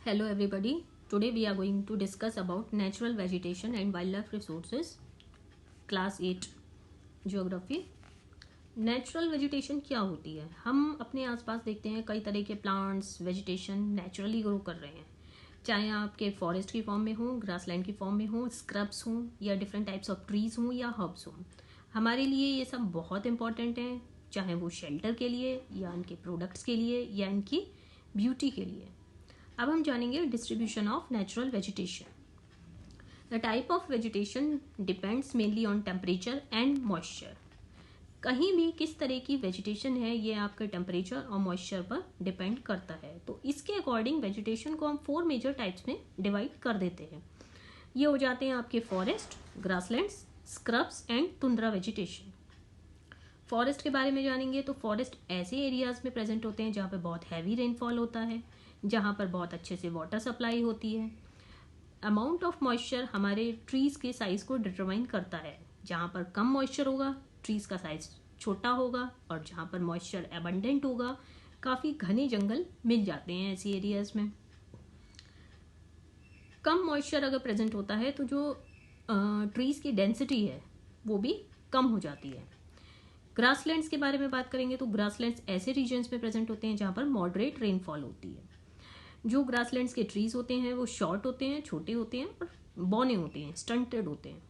Hello everybody. Today we are going to discuss about natural vegetation and wildlife resources. Class 8 Geography. Natural vegetation क्या होती है? हम अपने आसपास देखते हैं कई तरह के प्लांट्स वेजिटेशन नेचुरली ग्रो कर रहे हैं, चाहे आपके फॉरेस्ट की फॉर्म में हो, ग्रासलैंड की फॉर्म में हो, स्क्रब्स हों या डिफरेंट टाइप्स ऑफ ट्रीज हों या हर्ब्स हों। हमारे लिए ये सब बहुत इंपॉर्टेंट हैं, चाहे वो शेल्टर के लिए या इनके प्रोडक्ट्स के लिए या इनकी ब्यूटी के लिए। अब हम जानेंगे distribution of natural vegetation. The type of vegetation depends mainly on temperature and moisture. कहीं भी किस तरह की वेजिटेशन है ये आपके टेम्परेचर और मॉइस्चर पर डिपेंड करता है। तो इसके अकॉर्डिंग वेजिटेशन को हम 4 मेजर टाइप्स में डिवाइड कर देते हैं। ये हो जाते हैं आपके forest, grasslands, scrubs and tundra vegetation. Forest के बारे में जानेंगे तो फॉरेस्ट ऐसे एरियाज में प्रेजेंट होते हैं जहाँ पे बहुत हैवी रेनफॉल होता है, जहाँ पर बहुत अच्छे से वाटर सप्लाई होती है। अमाउंट ऑफ मॉइस्चर हमारे ट्रीज के साइज को डिटरमाइन करता है। जहाँ पर कम मॉइस्चर होगा ट्रीज का साइज छोटा होगा, और जहाँ पर मॉइस्चर एबंडेंट होगा काफ़ी घने जंगल मिल जाते हैं ऐसी एरियाज में। कम मॉइस्चर अगर प्रेजेंट होता है तो जो ट्रीज की डेंसिटी है वो भी कम हो जाती है। ग्रासलैंड्स के बारे में बात करेंगे तो ग्रासलैंड्स ऐसे रीजन्स में प्रेजेंट होते हैं जहाँ पर मॉडरेट रेनफॉल होती है। जो ग्रासलैंड्स के ट्रीज होते हैं वो शॉर्ट होते हैं, छोटे होते हैं और बौने होते हैं, स्टंटेड होते हैं,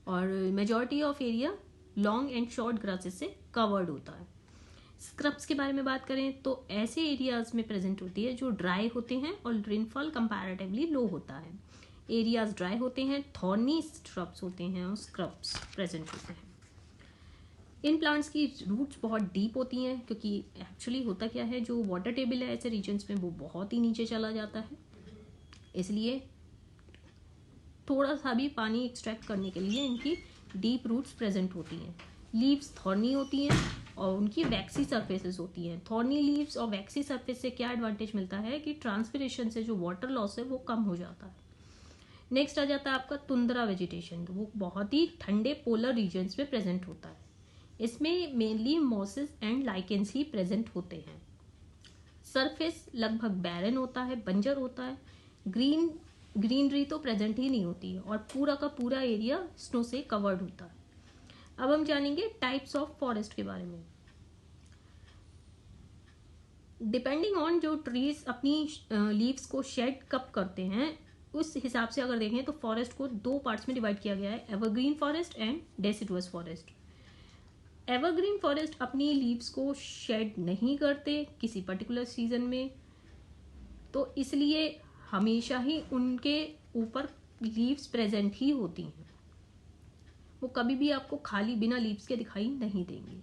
और majority of area long and short grasses से कवर्ड होता है। स्क्रब्स के बारे में बात करें तो ऐसे एरियाज में प्रेजेंट होती है जो ड्राई होते हैं और रेनफॉल कंपैरेटिवली लो होता है। एरियाज ड्राई होते हैं, थॉर्नी स्क्रब्स होते हैं और स्क्रब्स प्रेजेंट होते हैं। इन प्लांट्स की रूट्स बहुत डीप होती हैं, क्योंकि एक्चुअली होता क्या है, जो वाटर टेबल है ऐसे रीजन्स में वो बहुत ही नीचे चला जाता है, इसलिए थोड़ा सा भी पानी एक्सट्रैक्ट करने के लिए इनकी डीप रूट्स प्रेजेंट होती हैं। लीव्स थॉर्नी होती हैं और उनकी वैक्सी सरफेसेस होती हैं। थॉर्नी लीव्स और वैक्सी सरफेस से क्या एडवांटेज मिलता है कि ट्रांसपिरेशन से जो वाटर लॉस है वो कम हो जाता है। नेक्स्ट आ जाता है आपका तुंद्रा वेजिटेशन। वो बहुत ही ठंडे पोलर रीजन्स में प्रेजेंट होता है। इसमें mainly mosses and lichens he present होते हैं। सरफेस लगभग बैरन होता है, बंजर होता है, ग्रीनरी तो प्रेजेंट ही नहीं होती है और पूरा का पूरा एरिया स्नो से कवर्ड होता है। अब हम जानेंगे टाइप्स ऑफ फॉरेस्ट के बारे में। डिपेंडिंग ऑन जो ट्रीज अपनी लीव्स को शेड कब करते हैं उस हिसाब से अगर देखें तो फॉरेस्ट को 2 पार्ट्स में डिवाइड किया गया है, evergreen forest and deciduous forest. Evergreen forest अपनी लीव्स को शेड नहीं करते किसी पर्टिकुलर सीजन में, तो इसलिए हमेशा ही उनके ऊपर लीव्स प्रेजेंट ही होती हैं। वो कभी भी आपको खाली बिना लीव्स के दिखाई नहीं देंगी।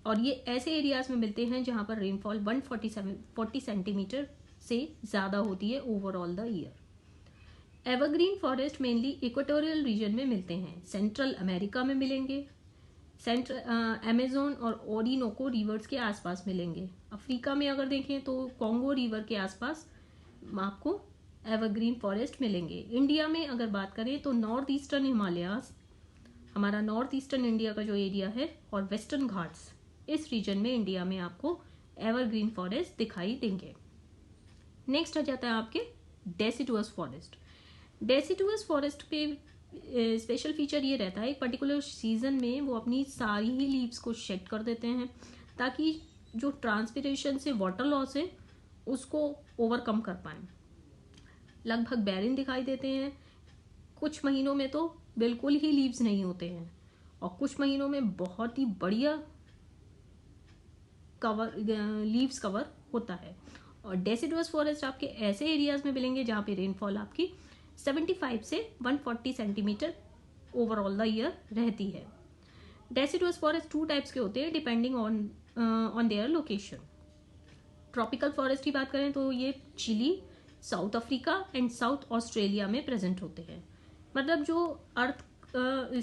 और ये ऐसे एरियाज में मिलते हैं जहां पर रेनफॉल 140 सेंटीमीटर से ज़्यादा होती है overall the year. Evergreen forest mainly equatorial region में मिलते हैं, सेंट्रल अमेरिका में मिलेंगे, सेंट्रल अमेजोन और ओरिनोको रिवर्स के आसपास मिलेंगे। अफ्रीका में अगर देखें तो कॉन्गो रिवर के आसपास आपको एवरग्रीन फॉरेस्ट मिलेंगे। इंडिया में अगर बात करें तो नॉर्थ ईस्टर्न हिमालयाज, हमारा नॉर्थ ईस्टर्न इंडिया का जो एरिया है, और वेस्टर्न घाट्स, इस रीजन में इंडिया में आपको एवरग्रीन फॉरेस्ट दिखाई देंगे। नेक्स्ट आ जाता है आपके डेसिडुअस फॉरेस्ट। डेसिडुअस फॉरेस्ट पे स्पेशल फीचर ये रहता है एक पर्टिकुलर सीजन में वो अपनी सारी ही लीव्स को शेड कर देते हैं ताकि जो ट्रांसपिरेशन से वाटर लॉस है उसको ओवरकम कर पाएं। लगभग बैरिन दिखाई देते हैं, कुछ महीनों में तो बिल्कुल ही लीव्स नहीं होते हैं और कुछ महीनों में बहुत ही बढ़िया लीव्स कवर होता है। और डेसिडुअस फॉरेस्ट आपके ऐसे एरियाज में मिलेंगे जहाँ पे रेनफॉल आपकी 75 से 140 सेंटीमीटर ओवरऑल द ईयर रहती है। डेसिडुअस फॉरेस्ट 2 टाइप्स के होते हैं depending on their location. Tropical forest की बात करें तो ये Chile, South Africa and South Australia में प्रेजेंट होते हैं। मतलब जो अर्थ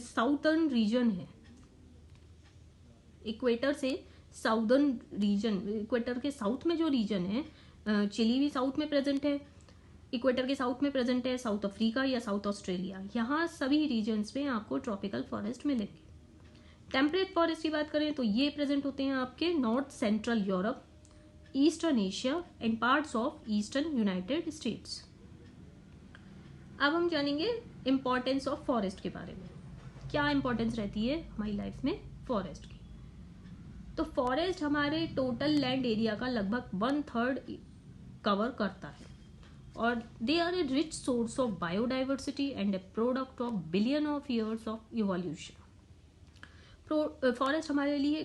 साउथर्न रीजन है, इक्वेटर से साउदर्न रीजन, इक्वेटर के साउथ में जो रीजन है, चिली भी साउथ में प्रेजेंट है, इक्वेटर के साउथ में प्रेजेंट है साउथ अफ्रीका या साउथ ऑस्ट्रेलिया, यहाँ सभी रीजन्स में आपको ट्रॉपिकल फॉरेस्ट मिलेंगे। टेम्परेट फॉरेस्ट की बात करें तो ये प्रेजेंट होते हैं आपके north central Europe, eastern Asia and parts of eastern United states. अब हम जानेंगे इम्पोर्टेंस ऑफ फॉरेस्ट के बारे में। क्या इम्पोर्टेंस रहती है हमारी लाइफ में फॉरेस्ट की? तो फॉरेस्ट हमारे टोटल लैंड एरिया का लगभग 1/3 कवर करता है और they are a rich source of biodiversity and a product of billion of years of evolution. Forest हमारे लिए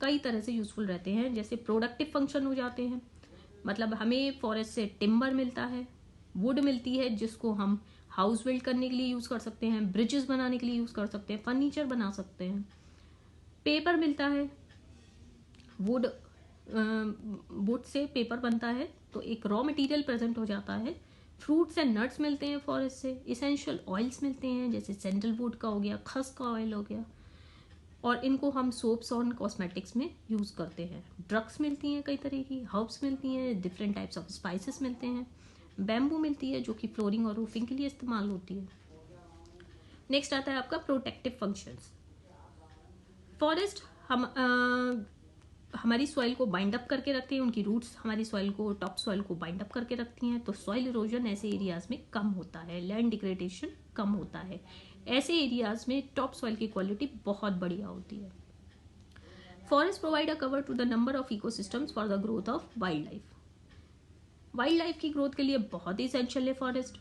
कई तरह से यूजफुल रहते हैं, जैसे प्रोडक्टिव फंक्शन हो जाते हैं, मतलब हमें फॉरेस्ट से टिम्बर मिलता है, वुड मिलती है जिसको हम हाउस बिल्ड करने के लिए यूज कर सकते हैं, ब्रिजेस बनाने के लिए यूज कर सकते हैं, फर्नीचर बना सकते हैं, पेपर मिलता है, वुड से पेपर बनता है तो एक रॉ मटेरियल प्रेजेंट हो जाता है। फ्रूट्स एंड नट्स मिलते हैं फॉरेस्ट से, इसेंशियल ऑयल्स मिलते हैं जैसे सैंडलवुड का हो गया, खस का ऑयल हो गया, और इनको हम सोप्स और कॉस्मेटिक्स में यूज करते हैं। ड्रग्स मिलती हैं कई तरह की, हर्ब्स मिलती हैं, डिफरेंट टाइप्स ऑफ स्पाइसेस मिलते हैं, बैम्बू मिलती है जो कि फ्लोरिंग और रूफिंग के लिए इस्तेमाल होती है। नेक्स्ट आता है आपका प्रोटेक्टिव फंक्शंस। फॉरेस्ट हमारी सॉइल को बाइंड अप करके रखते हैं, उनकी रूट्स हमारी सॉइल को, टॉप सॉइल को बाइंड अप करके रखती हैं, तो सॉइल इरोजन ऐसे एरियाज में कम होता है, लैंड डिग्रेडेशन कम होता है। ऐसे एरियाज में टॉप सॉइल की क्वालिटी बहुत बढ़िया होती है। Forest provide a cover to the number of ecosystems for the growth of wild life. Wild life की ग्रोथ के लिए बहुत ही इसेंशियल है फॉरेस्ट।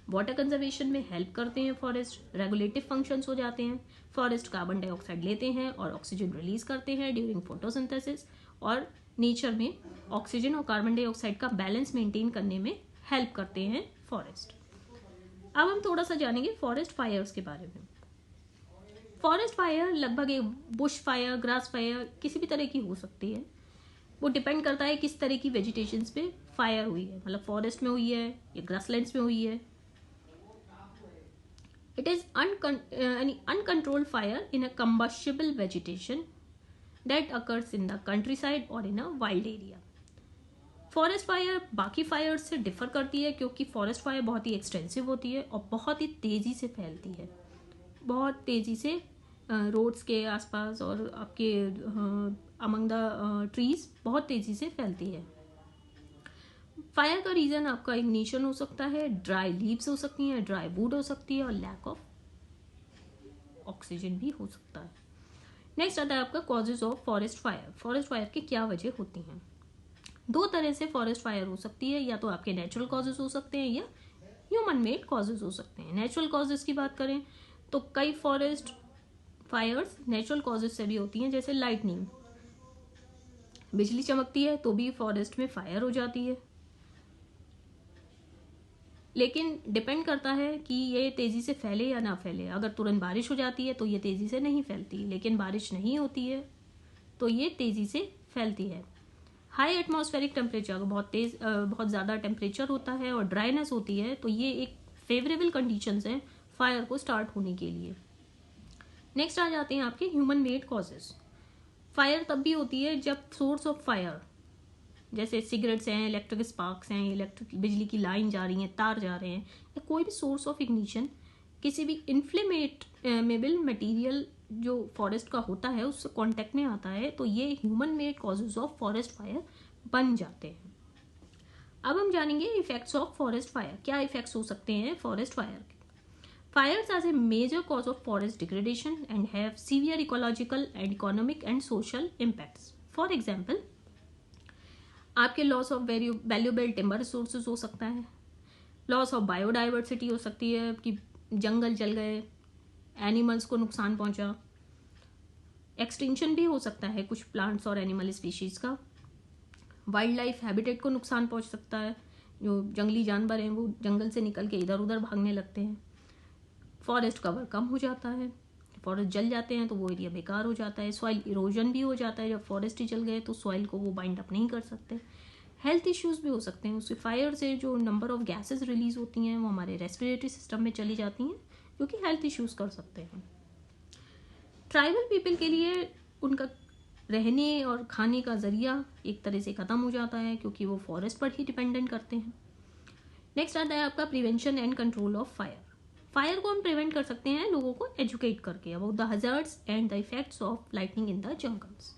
वाटर कंजर्वेशन में हेल्प करते हैं फॉरेस्ट, रेगुलेटिव फंक्शंस हो जाते हैं। फॉरेस्ट कार्बन डाइऑक्साइड लेते हैं और ऑक्सीजन रिलीज करते हैं ड्यूरिंग फोटोसिंथेसिस, और नेचर में ऑक्सीजन और कार्बन डाइऑक्साइड का बैलेंस मेंटेन करने में हेल्प करते हैं फॉरेस्ट। अब हम थोड़ा सा जानेंगे फॉरेस्ट फायर्स के बारे में। फॉरेस्ट फायर लगभग एक बुश फायर, ग्रास फायर किसी भी तरह की हो सकती है, वो डिपेंड करता है किस तरह की वेजिटेशंस पे फायर हुई है, मतलब फॉरेस्ट में हुई है या ग्रासलैंड्स में हुई है। It is uncontrolled fire in a combustible vegetation that occurs in the countryside or in a wild area. Forest fire बाकी फायर से डिफर करती है क्योंकि फॉरेस्ट फायर बहुत ही एक्सटेंसिव होती है और बहुत ही तेजी से फैलती है, बहुत तेजी से रोड्स के आसपास और आपके अमंग द ट्रीज बहुत तेजी से फैलती है। फायर का रीजन आपका इग्निशन हो सकता है, ड्राई लीव्स हो सकती हैं, ड्राई वुड हो सकती है और लैक ऑफ ऑक्सीजन भी हो सकता है। नेक्स्ट आता है आपका causes of forest fire. Forest fire की क्या वजह होती हैं? दो तरह से फॉरेस्ट फायर हो सकती है, या तो आपके नेचुरल कॉजेज हो सकते हैं या ह्यूमन मेड कॉजेज हो सकते हैं। नेचुरल कॉजेज की बात करें तो कई फॉरेस्ट फायर्स नेचुरल कॉजेज से भी होती हैं, जैसे लाइटनिंग, बिजली चमकती है तो भी फॉरेस्ट में फायर हो जाती है। लेकिन डिपेंड करता है कि ये तेजी से फैले या ना फैले। अगर तुरंत बारिश हो जाती है तो ये तेजी से नहीं फैलती, लेकिन बारिश नहीं होती है तो ये तेजी से फैलती है। हाई एटमॉस्फेरिक टेम्परेचर, बहुत ज़्यादा टेम्परेचर होता है और ड्राइनेस होती है तो ये एक फेवरेबल कंडीशंस हैं फायर को स्टार्ट होने के लिए। नेक्स्ट आ जाते हैं आपके ह्यूमन मेड कॉजेज। फायर तब भी होती है जब सोर्स ऑफ फायर, जैसे सिगरेट्स हैं, इलेक्ट्रिक स्पार्क्स हैं, इलेक्ट्रिक बिजली की लाइन जा रही हैं, तार जा रहे हैं, या कोई भी सोर्स ऑफ इग्निशन किसी भी इन्फ्लेमेबल मटेरियल जो फॉरेस्ट का होता है उससे कांटेक्ट में आता है तो ये human made causes of forest fire बन जाते हैं। अब हम जानेंगे इफेक्ट्स ऑफ फॉरेस्ट फायर। क्या इफेक्ट्स हो सकते हैं फॉरेस्ट फायर के? Fires as a major cause of forest degradation and have severe ecological and economic and social impacts. For example, आपके loss of valuable timber resources हो सकता है, loss of biodiversity हो सकती है कि जंगल जल गए, एनिमल्स को नुकसान पहुंचा, एक्सटिंक्शन भी हो सकता है कुछ प्लांट्स और एनिमल स्पीशीज का, वाइल्ड लाइफ हैबिटेट को नुकसान पहुंच सकता है, जो जंगली जानवर हैं वो जंगल से निकल के इधर उधर भागने लगते हैं, फॉरेस्ट कवर कम हो जाता है, फॉरेस्ट जल जाते हैं तो वो एरिया बेकार हो जाता है, सॉइल इरोजन भी हो जाता है, जब फॉरेस्ट ही जल गए तो सॉइल को वो बाइंड अप नहीं कर सकते, हेल्थ इश्यूज भी हो सकते हैं। उससे फायर से जो नंबर ऑफ गैसेस रिलीज होती हैं वो हमारे रेस्पिरेटरी सिस्टम में चली जाती हैं जो कि हेल्थ इश्यूज कर सकते हैं। ट्राइबल पीपल के लिए उनका रहने और खाने का जरिया एक तरह से ख़त्म हो जाता है क्योंकि वो फॉरेस्ट पर ही डिपेंडेंट करते हैं। नेक्स्ट आता है आपका prevention and control of fire. Fire को हम प्रिवेंट कर सकते हैं लोगों को एजुकेट करके about the hazards and the effects of lightning in the jungles.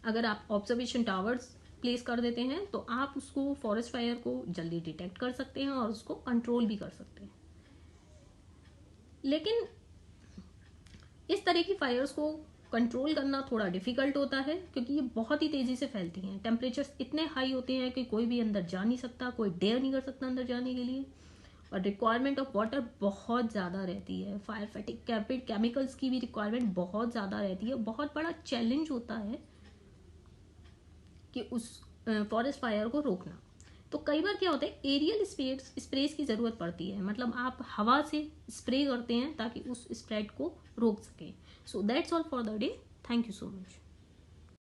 अगर आप ऑब्जर्वेशन टावर्स प्लेस कर देते हैं तो आप उसको फॉरेस्ट फायर को जल्दी डिटेक्ट कर सकते हैं और उसको कंट्रोल भी कर सकते हैं। लेकिन इस तरह की फायर्स को कंट्रोल करना थोड़ा डिफिकल्ट होता है क्योंकि ये बहुत ही तेज़ी से फैलती हैं। टेम्परेचर्स इतने हाई होते हैं कि कोई भी अंदर जा नहीं सकता, कोई डेयर नहीं कर सकता अंदर जाने के लिए, और रिक्वायरमेंट ऑफ वाटर बहुत ज़्यादा रहती है। फायर फाइटिंग केमिकल्स की भी रिक्वायरमेंट बहुत ज़्यादा रहती है। बहुत बड़ा चैलेंज होता है कि उस फॉरेस्ट फायर को रोकना। तो कई बार क्या होता है, एरियल स्प्रेस की ज़रूरत पड़ती है, मतलब आप हवा से स्प्रे करते हैं ताकि उस स्प्रेड को रोक सकें। So that's all for the day. Thank you so much.